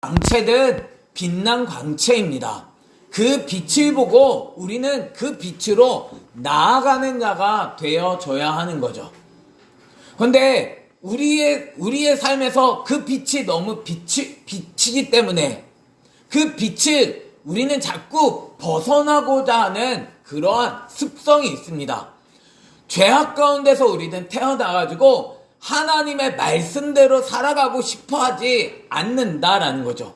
광채는 빛난 광채입니다. 그 빛을 보고 우리는 그 빛으로 나아가는 자가 되어져야 하는 거죠. 그런데 우리의 삶에서 그 빛이 너무 빛이기 때문에 그 빛을 우리는 자꾸 벗어나고자 하는 그러한 습성이 있습니다. 죄악 가운데서 우리는 태어나가지고 하나님의 말씀대로 살아가고 싶어 하지 않는다라는 거죠.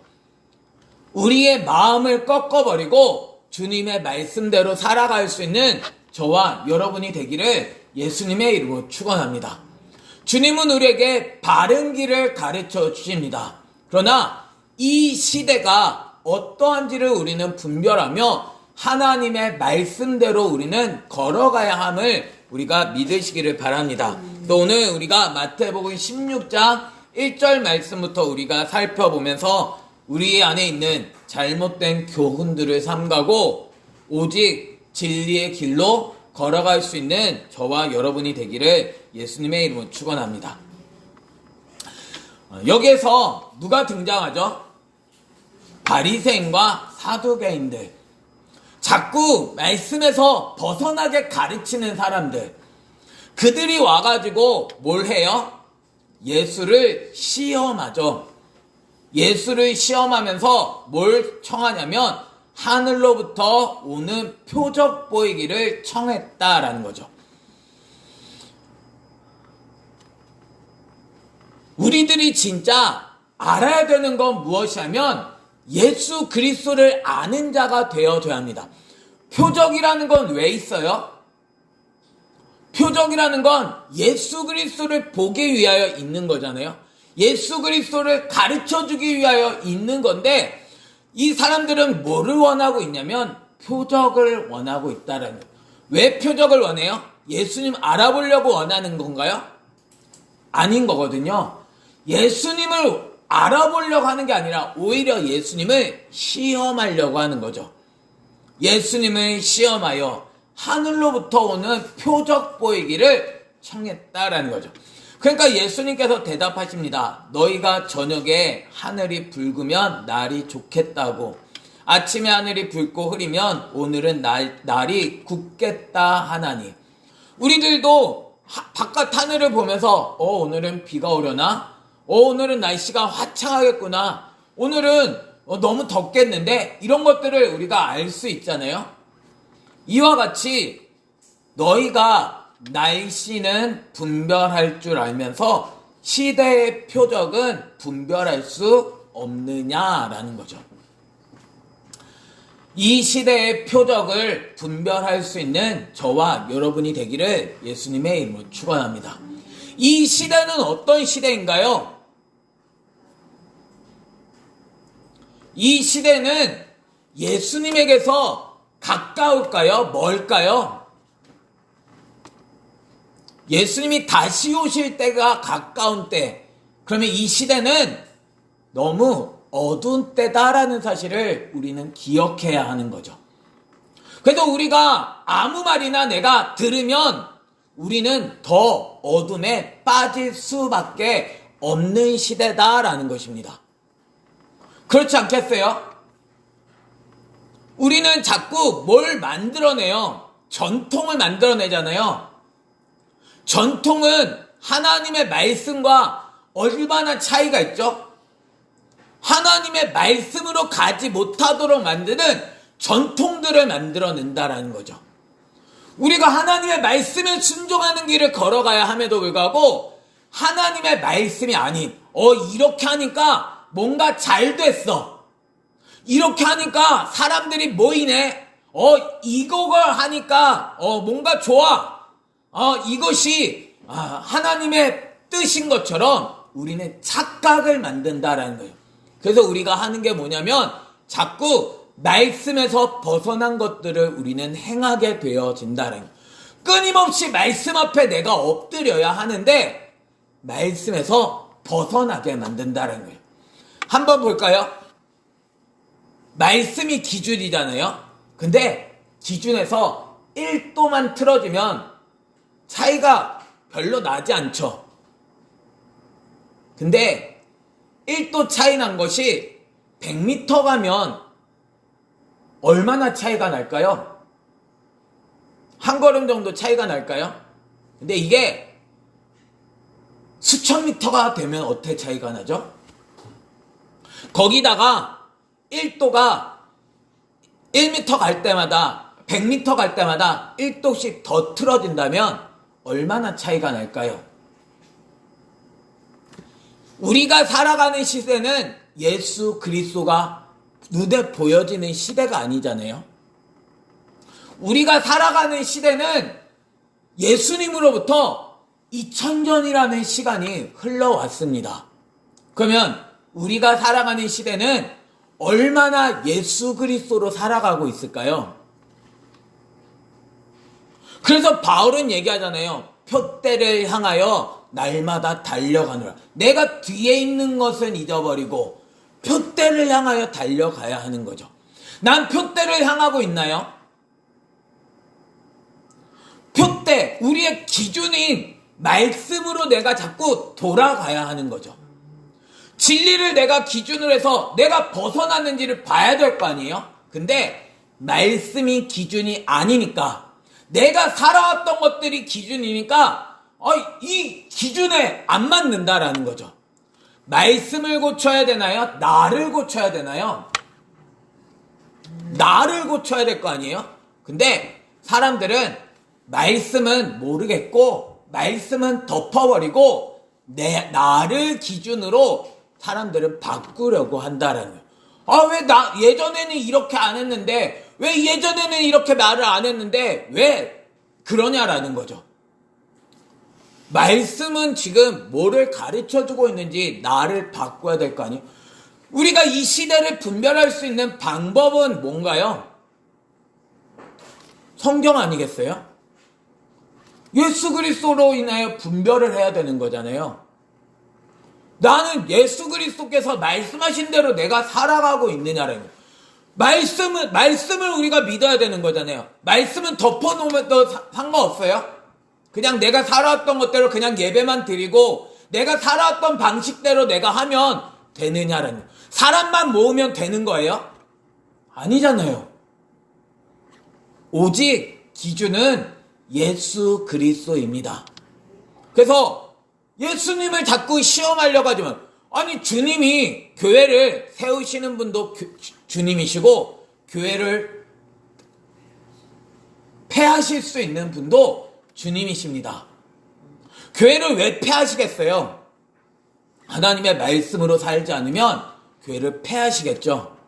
우리의 마음을 꺾어버리고 주님의 말씀대로 살아갈 수 있는 저와 여러분이 되기를 예수님의 이름으로 축원합니다. 주님은 우리에게 바른 길을 가르쳐 주십니다. 그러나 이 시대가 어떠한지를 우리는 분별하며 하나님의 말씀대로 우리는 걸어가야 함을 우리가 믿으시기를 바랍니다. 또 오늘 우리가 마태복음 16장 1절 말씀부터 우리가 살펴보면서 우리 안에 있는 잘못된 교훈들을 삼가고 오직 진리의 길로 걸어갈 수 있는 저와 여러분이 되기를 예수님의 이름으로 축원합니다. 여기에서 누가 등장하죠? 바리새인과 사두개인들. 자꾸 말씀에서 벗어나게 가르치는 사람들. 그들이 와가지고 뭘 해요? 예수를 시험하죠. 예수를 시험하면서 뭘 청하냐면 하늘로부터 오는 표적 보이기를 청했다라는 거죠. 우리들이 진짜 알아야 되는 건 무엇이냐면 예수 그리스도를 아는 자가 되어줘야 합니다. 표적이라는 건 왜 있어요? 표적이라는 건 예수 그리스도를 보기 위하여 있는 거잖아요. 예수 그리스도를 가르쳐주기 위하여 있는 건데 이 사람들은 뭐를 원하고 있냐면 표적을 원하고 있다라는 거예요. 왜 표적을 원해요? 예수님 알아보려고 원하는 건가요? 아닌 거거든요. 예수님을 알아보려고 하는 게 아니라 오히려 예수님을 시험하려고 하는 거죠. 예수님을 시험하여 하늘로부터 오는 표적 보이기를 청했다라는 거죠. 그러니까 예수님께서 대답하십니다. 너희가 저녁에 하늘이 붉으면 날이 좋겠다고, 아침에 하늘이 붉고 흐리면 오늘은 날이 굳겠다 하나니. 우리들도 바깥 하늘을 보면서 오늘은 비가 오려나? 오늘은 날씨가 화창하겠구나. 오늘은 너무 덥겠는데? 이런 것들을 우리가 알 수 있잖아요. 이와 같이 너희가 날씨는 분별할 줄 알면서 시대의 표적은 분별할 수 없느냐라는 거죠. 이 시대의 표적을 분별할 수 있는 저와 여러분이 되기를 예수님의 이름으로 축원합니다. 이 시대는 어떤 시대인가요? 이 시대는 예수님에게서 가까울까요? 멀까요? 예수님이 다시 오실 때가 가까운 때, 그러면 이 시대는 너무 어두운 때다라는 사실을 우리는 기억해야 하는 거죠. 그래도 우리가 아무 말이나 내가 들으면 우리는 더 어둠에 빠질 수밖에 없는 시대다라는 것입니다. 그렇지 않겠어요? 우리는 자꾸 뭘 만들어내요? 전통을 만들어내잖아요. 전통은 하나님의 말씀과 얼마나 차이가 있죠? 하나님의 말씀으로 가지 못하도록 만드는 전통들을 만들어낸다라는 거죠. 우리가 하나님의 말씀에 순종하는 길을 걸어가야 함에도 불구하고 하나님의 말씀이 아닌 이렇게 하니까 뭔가 잘 됐어. 이렇게 하니까 사람들이 모이네. 이걸 하니까 뭔가 좋아. 이것이 하나님의 뜻인 것처럼 우리는 착각을 만든다라는 거예요. 그래서 우리가 하는 게 뭐냐면 자꾸 말씀에서 벗어난 것들을 우리는 행하게 되어진다는 거예요. 끊임없이 말씀 앞에 내가 엎드려야 하는데 말씀에서 벗어나게 만든다는 거예요. 한번 볼까요? 말씀이 기준이잖아요. 근데 기준에서 1도만 틀어지면 차이가 별로 나지 않죠. 근데 1도 차이 난 것이 100m 가면 얼마나 차이가 날까요? 한 걸음 정도 차이가 날까요? 근데 이게 수천 미터가 되면 어떻게 차이가 나죠? 거기다가 1도가 1m 갈 때마다 100m 갈 때마다 1도씩 더 틀어진다면 얼마나 차이가 날까요? 우리가 살아가는 시대는 예수 그리스도가 눈에 보여지는 시대가 아니잖아요. 우리가 살아가는 시대는 예수님으로부터 2000년이라는 시간이 흘러왔습니다. 그러면 우리가 살아가는 시대는 얼마나 예수 그리스도로 살아가고 있을까요? 그래서 바울은 얘기하잖아요. 표대를 향하여 날마다 달려가노라. 내가 뒤에 있는 것은 잊어버리고 표대를 향하여 달려가야 하는 거죠. 난 표대를 향하고 있나요? 표대, 우리의 기준인 말씀으로 내가 자꾸 돌아가야 하는 거죠. 진리를 내가 기준으로 해서 내가 벗어났는지를 봐야 될 거 아니에요? 근데 말씀이 기준이 아니니까, 내가 살아왔던 것들이 기준이니까 이 기준에 안 맞는다라는 거죠. 말씀을 고쳐야 되나요? 나를 고쳐야 되나요? 나를 고쳐야 될 거 아니에요? 근데 사람들은 말씀은 모르겠고 말씀은 덮어버리고 나를 기준으로 사람들은 바꾸려고 한다라는 거예요. 왜 예전에는 이렇게 안 했는데, 왜 예전에는 이렇게 말을 안 했는데 왜 그러냐라는 거죠. 말씀은 지금 뭐를 가르쳐주고 있는지 나를 바꿔야 될 거 아니에요. 우리가 이 시대를 분별할 수 있는 방법은 뭔가요? 성경 아니겠어요? 예수 그리스도로 인하여 분별을 해야 되는 거잖아요. 나는 예수 그리스도께서 말씀하신 대로 내가 살아가고 있느냐라는 거예요. 말씀을 우리가 믿어야 되는 거잖아요. 말씀은 덮어놓으면 또 상관없어요. 그냥 내가 살아왔던 것대로 그냥 예배만 드리고 내가 살아왔던 방식대로 내가 하면 되느냐라는 거예요. 사람만 모으면 되는 거예요? 아니잖아요. 오직 기준은 예수 그리스도입니다. 그래서 예수님을 자꾸 시험하려고 하지만, 아니 주님이 교회를 세우시는 분도 주님이시고 교회를 폐하실 수 있는 분도 주님이십니다. 교회를 왜 폐하시겠어요? 하나님의 말씀으로 살지 않으면 교회를 폐하시겠죠.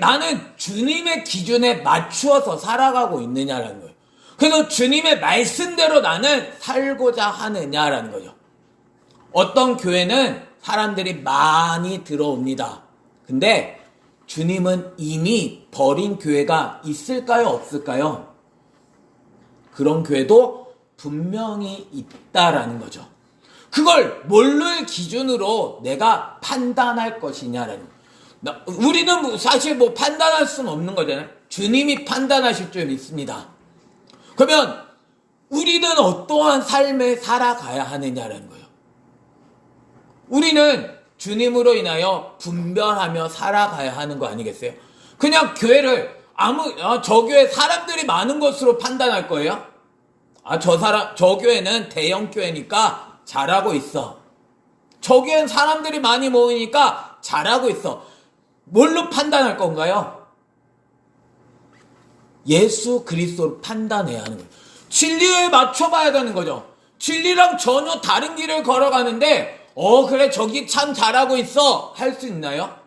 나는 주님의 기준에 맞추어서 살아가고 있느냐라는 거예요. 그래서 주님의 말씀대로 나는 살고자 하느냐라는 거죠. 어떤 교회는 사람들이 많이 들어옵니다. 근데 주님은 이미 버린 교회가 있을까요? 없을까요? 그런 교회도 분명히 있다라는 거죠. 그걸 뭘를 기준으로 내가 판단할 것이냐라는 거예요. 우리는 사실 판단할 수는 없는 거잖아요. 주님이 판단하실 줄 믿습니다. 그러면 우리는 어떠한 삶을 살아가야 하느냐라는 거예요. 우리는 주님으로 인하여 분별하며 살아가야 하는 거 아니겠어요? 그냥 교회를 저 교회 사람들이 많은 것으로 판단할 거예요? 저 교회는 대형 교회니까 잘하고 있어. 저 교회는 사람들이 많이 모이니까 잘하고 있어. 뭘로 판단할 건가요? 예수 그리스도를 판단해야 하는 거예요. 진리에 맞춰봐야 되는 거죠. 진리랑 전혀 다른 길을 걸어가는데 그래 저기 참 잘하고 있어 할 수 있나요?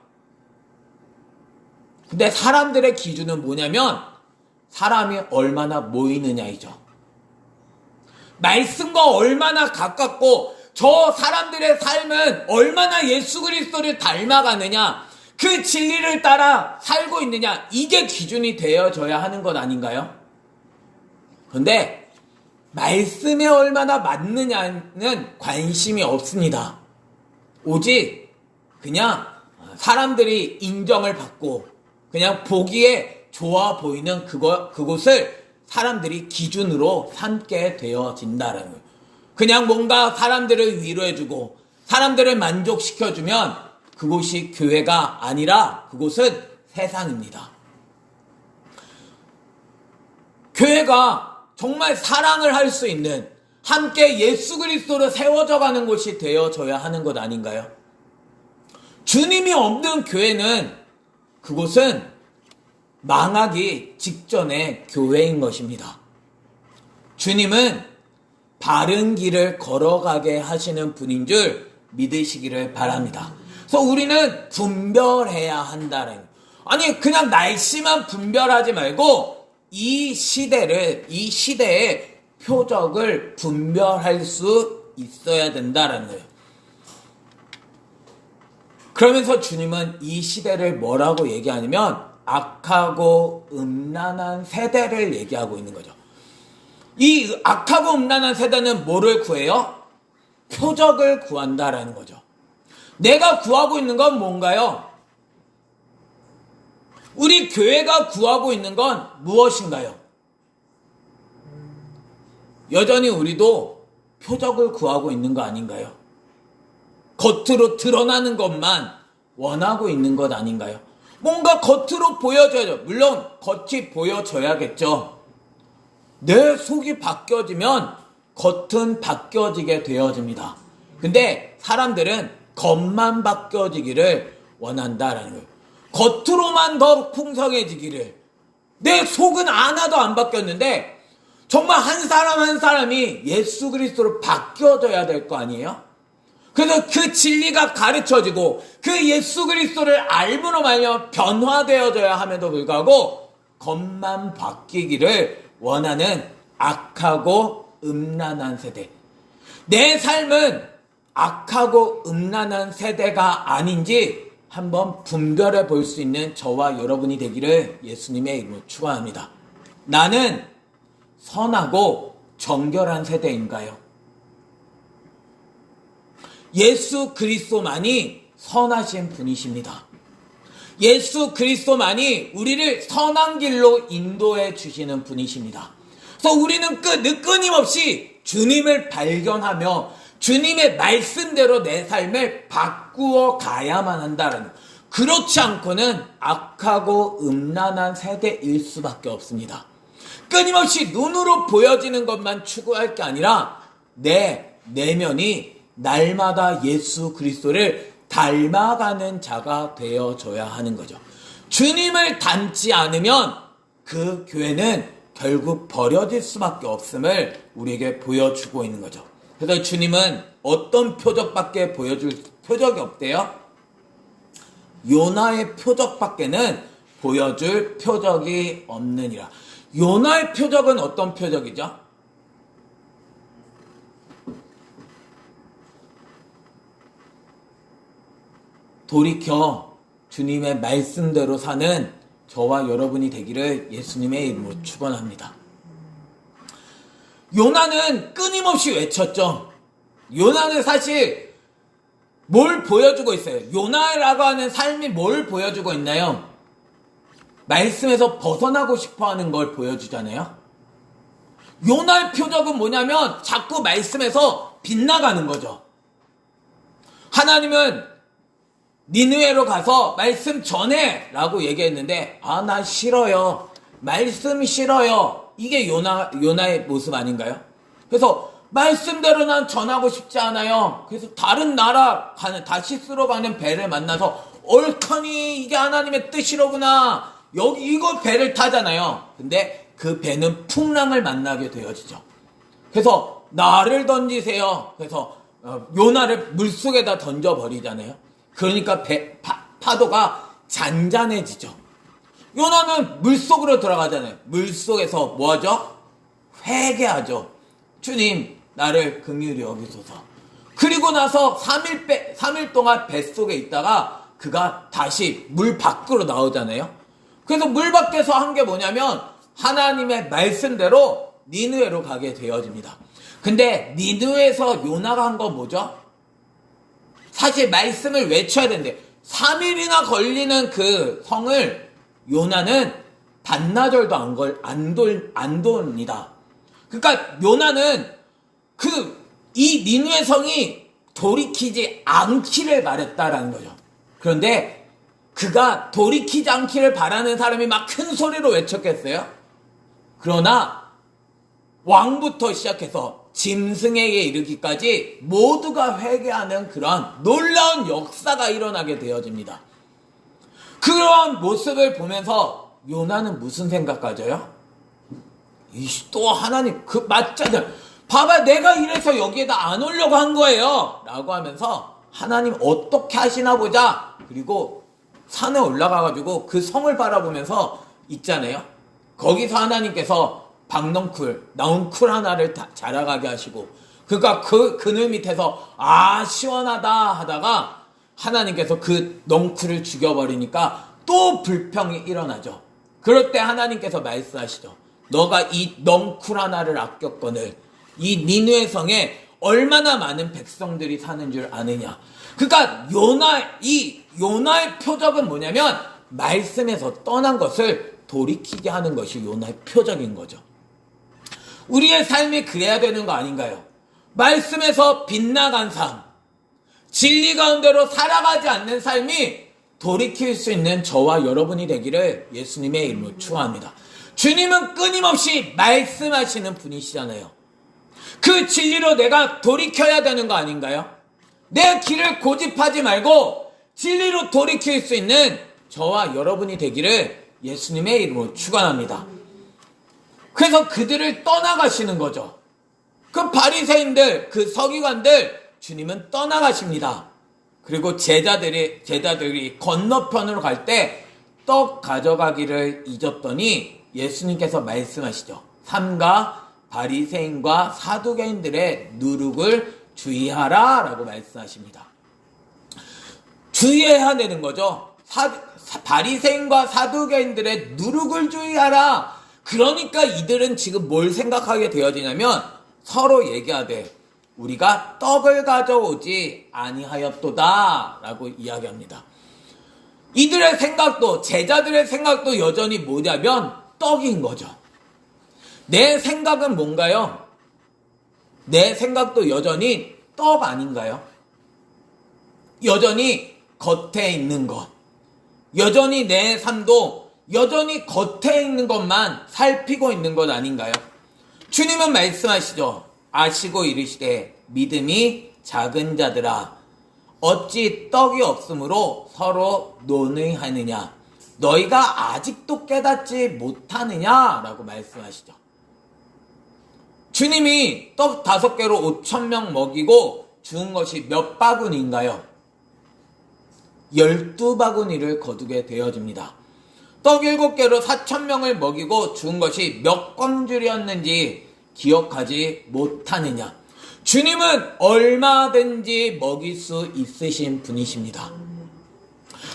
근데 사람들의 기준은 뭐냐면 사람이 얼마나 모이느냐이죠. 말씀과 얼마나 가깝고 저 사람들의 삶은 얼마나 예수 그리스도를 닮아가느냐, 그 진리를 따라 살고 있느냐, 이게 기준이 되어져야 하는 것 아닌가요? 그런데 말씀에 얼마나 맞느냐는 관심이 없습니다. 오직 그냥 사람들이 인정을 받고 그냥 보기에 좋아 보이는 그곳을 사람들이 기준으로 삼게 되어진다라는 거예요. 그냥 뭔가 사람들을 위로해주고 사람들을 만족시켜주면 그곳이 교회가 아니라 그곳은 세상입니다. 교회가 정말 사랑을 할 수 있는, 함께 예수 그리스도로 세워져 가는 곳이 되어져야 하는 것 아닌가요? 주님이 없는 교회는, 그곳은 망하기 직전의 교회인 것입니다. 주님은 바른 길을 걸어가게 하시는 분인 줄 믿으시기를 바랍니다. 그래서 우리는 분별해야 한다는, 아니 그냥 날씨만 분별하지 말고 이 시대의 표적을 분별할 수 있어야 된다라는 거예요. 그러면서 주님은 이 시대를 뭐라고 얘기하냐면 악하고 음란한 세대를 얘기하고 있는 거죠. 이 악하고 음란한 세대는 뭐를 구해요? 표적을 구한다라는 거죠. 내가 구하고 있는 건 뭔가요? 우리 교회가 구하고 있는 건 무엇인가요? 여전히 우리도 표적을 구하고 있는 거 아닌가요? 겉으로 드러나는 것만 원하고 있는 것 아닌가요? 뭔가 겉으로 보여져야죠. 물론 겉이 보여져야겠죠. 내 속이 바뀌어지면 겉은 바뀌어지게 되어집니다. 근데 사람들은 겉만 바뀌어지기를 원한다라는 거예요. 겉으로만 더 풍성해지기를. 내 속은 하나도 안 바뀌었는데 정말 한 사람 한 사람이 예수 그리스도로 바뀌어져야 될 거 아니에요? 그래서 그 진리가 가르쳐지고 그 예수 그리스도를 알므로 말며 변화되어져야 함에도 불구하고 겉만 바뀌기를 원하는 악하고 음란한 세대. 내 삶은 악하고 음란한 세대가 아닌지 한번 분별해 볼 수 있는 저와 여러분이 되기를 예수님의 이름으로 축원합니다. 나는 선하고 정결한 세대인가요? 예수 그리스도만이 선하신 분이십니다. 예수 그리스도만이 우리를 선한 길로 인도해 주시는 분이십니다. 그래서 우리는 끊임없이 주님을 발견하며 주님의 말씀대로 내 삶을 바꾸어 가야만 한다는, 그렇지 않고는 악하고 음란한 세대일 수밖에 없습니다. 끊임없이 눈으로 보여지는 것만 추구할 게 아니라 내 내면이 날마다 예수 그리스도를 닮아가는 자가 되어져야 하는 거죠. 주님을 닮지 않으면 그 교회는 결국 버려질 수밖에 없음을 우리에게 보여주고 있는 거죠. 그래서 주님은 어떤 표적밖에 보여줄 표적이 없대요? 요나의 표적밖에는 보여줄 표적이 없느니라. 요나의 표적은 어떤 표적이죠? 돌이켜 주님의 말씀대로 사는 저와 여러분이 되기를 예수님의 이름으로 축원합니다. 요나는 끊임없이 외쳤죠. 요나는 사실 뭘 보여주고 있어요? 요나라고 하는 삶이 뭘 보여주고 있나요? 말씀에서 벗어나고 싶어하는 걸 보여주잖아요. 요나의 표적은 뭐냐면 자꾸 말씀에서 빗나가는 거죠. 하나님은 니느웨로 가서 말씀 전해 라고 얘기했는데 나 싫어요. 말씀 싫어요. 이게 요나의 모습 아닌가요? 그래서 말씀대로 난 전하고 싶지 않아요. 그래서 다른 나라 가는, 다시스로 가는 배를 만나서 옳거니 이게 하나님의 뜻이로구나. 여기 이거 배를 타잖아요. 근데 그 배는 풍랑을 만나게 되어지죠. 그래서 나를 던지세요. 그래서 요나를 물속에다 던져버리잖아요. 그러니까 파도가 잔잔해지죠. 요나는 물속으로 들어가잖아요. 물속에서 뭐하죠? 회개하죠. 주님, 나를 긍휼히 여기소서. 그리고 나서 3일 동안 뱃속에 있다가 그가 다시 물 밖으로 나오잖아요. 그래서 물 밖에서 한 게 뭐냐면 하나님의 말씀대로 니느웨로 가게 되어집니다. 근데 니느웨에서 요나가 한 건 뭐죠? 사실 말씀을 외쳐야 되는데 3일이나 걸리는 그 성을 요나는 반나절도 안 돕니다. 그러니까 요나는 이 니느웨 성이 돌이키지 않기를 바랬다라는 거죠. 그런데 그가 돌이키지 않기를 바라는 사람이 막 큰 소리로 외쳤겠어요? 그러나 왕부터 시작해서 짐승에게 이르기까지 모두가 회개하는 그러한 놀라운 역사가 일어나게 되어집니다. 그러한 모습을 보면서 요나는 무슨 생각 가져요? 또 하나님 맞잖아요. 봐봐, 내가 이래서 여기에다 안 오려고 한 거예요 라고 하면서 하나님 어떻게 하시나 보자. 그리고 산에 올라가가지고 그 성을 바라보면서 있잖아요. 거기서 하나님께서 박넝쿨, 나온쿨 하나를 자라가게 하시고, 그러니까 그늘 밑에서 시원하다 하다가 하나님께서 그 넝쿨을 죽여버리니까 또 불평이 일어나죠. 그럴 때 하나님께서 말씀하시죠. 너가 이 넝쿨 하나를 아꼈거늘 이 니느웨 성에 얼마나 많은 백성들이 사는 줄 아느냐. 그러니까 요나의 표적은 뭐냐면 말씀에서 떠난 것을 돌이키게 하는 것이 요나의 표적인 거죠. 우리의 삶이 그래야 되는 거 아닌가요? 말씀에서 빗나간 삶, 진리 가운데로 살아가지 않는 삶이 돌이킬 수 있는 저와 여러분이 되기를 예수님의 이름으로 축원합니다. 주님은 끊임없이 말씀하시는 분이시잖아요. 그 진리로 내가 돌이켜야 되는 거 아닌가요? 내 길을 고집하지 말고 진리로 돌이킬 수 있는 저와 여러분이 되기를 예수님의 이름으로 축원합니다. 그래서 그들을 떠나가시는 거죠. 그 바리새인들, 그 서기관들, 주님은 떠나가십니다. 그리고 제자들이 건너편으로 갈 때 떡 가져가기를 잊었더니 예수님께서 말씀하시죠. 삼가 바리새인과 사두개인들의 누룩을 주의하라 라고 말씀하십니다. 주의해야 되는 거죠. 바리새인과 사두개인들의 누룩을 주의하라. 그러니까 이들은 지금 뭘 생각하게 되어지냐면 서로 얘기하되 우리가 떡을 가져오지 아니하였도다 라고 이야기합니다. 이들의 생각도, 제자들의 생각도 여전히 뭐냐면 떡인 거죠. 내 생각은 뭔가요? 내 생각도 여전히 떡 아닌가요? 여전히 겉에 있는 것, 여전히 내 삶도 여전히 겉에 있는 것만 살피고 있는 것 아닌가요? 주님은 말씀하시죠. 아시고 이르시되 믿음이 작은 자들아 어찌 떡이 없으므로 서로 논의하느냐. 너희가 아직도 깨닫지 못하느냐 라고 말씀하시죠. 주님이 떡 5개로 5,000명 먹이고 주은 것이 몇 바구니인가요? 12바구니를 거두게 되어집니다. 떡 7개로 4,000명을 먹이고 주은 것이 몇 광줄이었는지 기억하지 못하느냐. 주님은 얼마든지 먹일 수 있으신 분이십니다.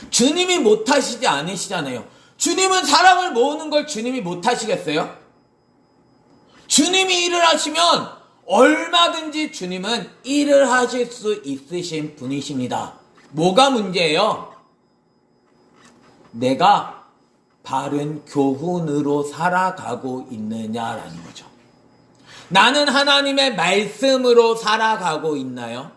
주님이 못하시지 않으시잖아요. 주님은 사람을 모으는 걸 주님이 못하시겠어요? 주님이 일을 하시면 얼마든지 주님은 일을 하실 수 있으신 분이십니다. 뭐가 문제예요? 내가 바른 교훈으로 살아가고 있느냐라는 거죠. 나는 하나님의 말씀으로 살아가고 있나요?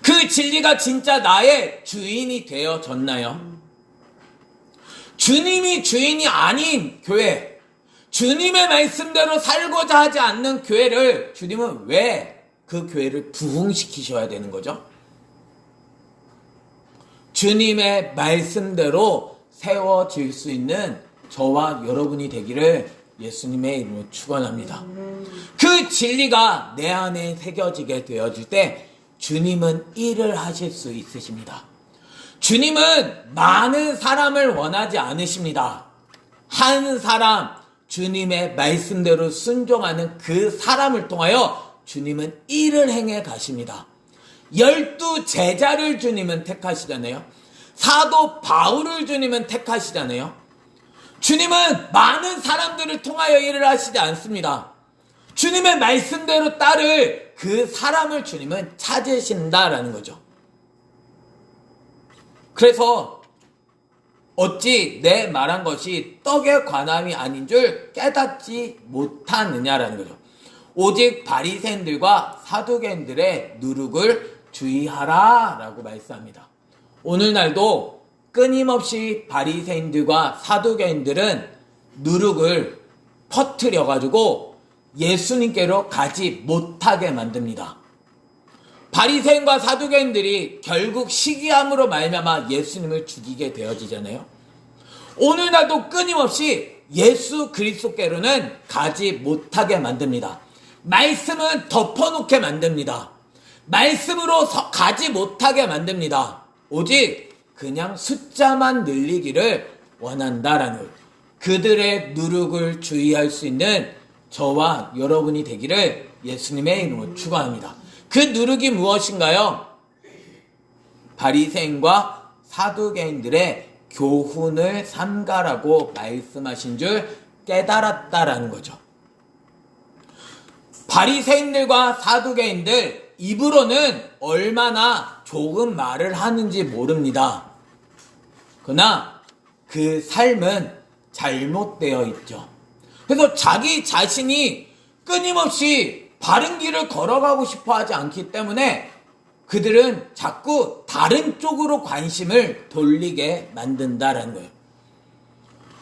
그 진리가 진짜 나의 주인이 되어졌나요? 주님이 주인이 아닌 교회, 주님의 말씀대로 살고자 하지 않는 교회를 주님은 왜 그 교회를 부흥시키셔야 되는 거죠? 주님의 말씀대로 세워질 수 있는 저와 여러분이 되기를 예수님의 이름으로 축원합니다. 그 진리가 내 안에 새겨지게 되어질 때 주님은 일을 하실 수 있으십니다. 주님은 많은 사람을 원하지 않으십니다. 한 사람, 주님의 말씀대로 순종하는 그 사람을 통하여 주님은 일을 행해 가십니다. 12 제자를 주님은 택하시잖아요. 사도 바울을 주님은 택하시잖아요. 주님은 많은 사람들을 통하여 일을 하시지 않습니다. 주님의 말씀대로 따를 그 사람을 주님은 찾으신다라는 거죠. 그래서 어찌 내 말한 것이 떡의 관함이 아닌 줄 깨닫지 못하느냐라는 거죠. 오직 바리새인들과 사두개인들의 누룩을 주의하라 라고 말씀합니다. 오늘날도 끊임없이 바리새인들과 사두개인들은 누룩을 퍼뜨려가지고 예수님께로 가지 못하게 만듭니다. 바리새인과 사두개인들이 결국 시기함으로 말미암아 예수님을 죽이게 되어지잖아요. 오늘날도 끊임없이 예수 그리스도께로는 가지 못하게 만듭니다. 말씀은 덮어놓게 만듭니다. 말씀으로 가지 못하게 만듭니다. 오직 그냥 숫자만 늘리기를 원한다라는 거예요. 그들의 누룩을 주의할 수 있는 저와 여러분이 되기를 예수님의 이름으로 축원합니다. 그 누룩이 무엇인가요? 바리새인과 사두개인들의 교훈을 삼가라고 말씀하신 줄 깨달았다라는 거죠. 바리새인들과 사두개인들 입으로는 얼마나 좋은 말을 하는지 모릅니다. 그러나 그 삶은 잘못되어 있죠. 그래서 자기 자신이 끊임없이 바른 길을 걸어가고 싶어 하지 않기 때문에 그들은 자꾸 다른 쪽으로 관심을 돌리게 만든다라는 거예요.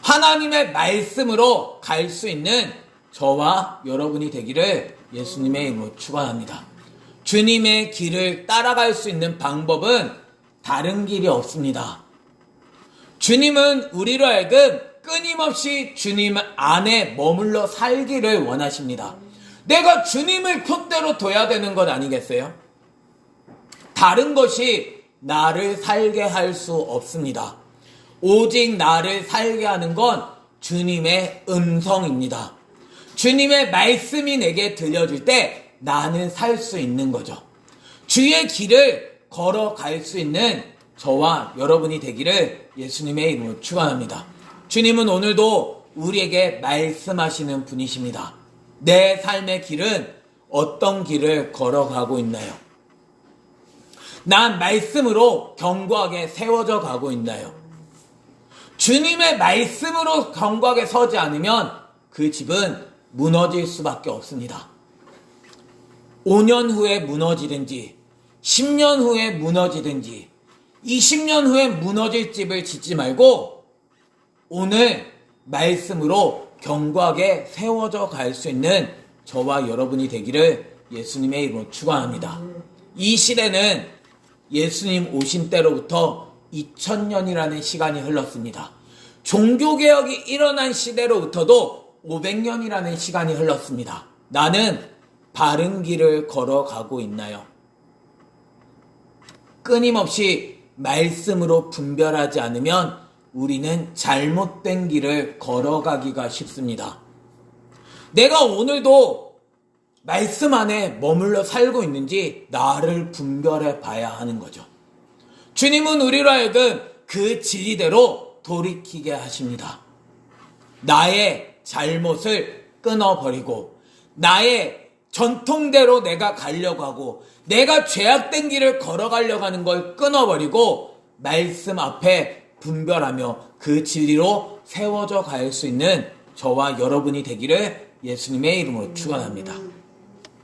하나님의 말씀으로 갈 수 있는 저와 여러분이 되기를 예수님의 이름으로 축원합니다. 주님의 길을 따라갈 수 있는 방법은 다른 길이 없습니다. 주님은 우리로 하여금 끊임없이 주님 안에 머물러 살기를 원하십니다. 내가 주님을 푯대로 둬야 되는 것 아니겠어요? 다른 것이 나를 살게 할 수 없습니다. 오직 나를 살게 하는 건 주님의 음성입니다. 주님의 말씀이 내게 들려줄 때 나는 살 수 있는 거죠. 주의 길을 걸어갈 수 있는 저와 여러분이 되기를 예수님의 이름으로 축원합니다. 주님은 오늘도 우리에게 말씀하시는 분이십니다. 내 삶의 길은 어떤 길을 걸어가고 있나요? 난 말씀으로 견고하게 세워져 가고 있나요? 주님의 말씀으로 견고하게 서지 않으면 그 집은 무너질 수밖에 없습니다. 5년 후에 무너지든지 10년 후에 무너지든지 20년 후에 무너질 집을 짓지 말고 오늘 말씀으로 견고하게 세워져 갈 수 있는 저와 여러분이 되기를 예수님의 이름으로 축원합니다. 이 시대는 예수님 오신 때로부터 2000년이라는 시간이 흘렀습니다. 종교개혁이 일어난 시대로부터도 500년이라는 시간이 흘렀습니다. 나는 바른 길을 걸어가고 있나요? 끊임없이 말씀으로 분별하지 않으면 우리는 잘못된 길을 걸어가기가 쉽습니다. 내가 오늘도 말씀 안에 머물러 살고 있는지 나를 분별해 봐야 하는 거죠. 주님은 우리로 하여금 그 진리대로 돌이키게 하십니다. 나의 잘못을 끊어버리고 나의 전통대로 내가 가려고 하고 내가 죄악된 길을 걸어가려고 하는 걸 끊어버리고 말씀 앞에 분별하며 그 진리로 세워져 갈 수 있는 저와 여러분이 되기를 예수님의 이름으로 축원합니다.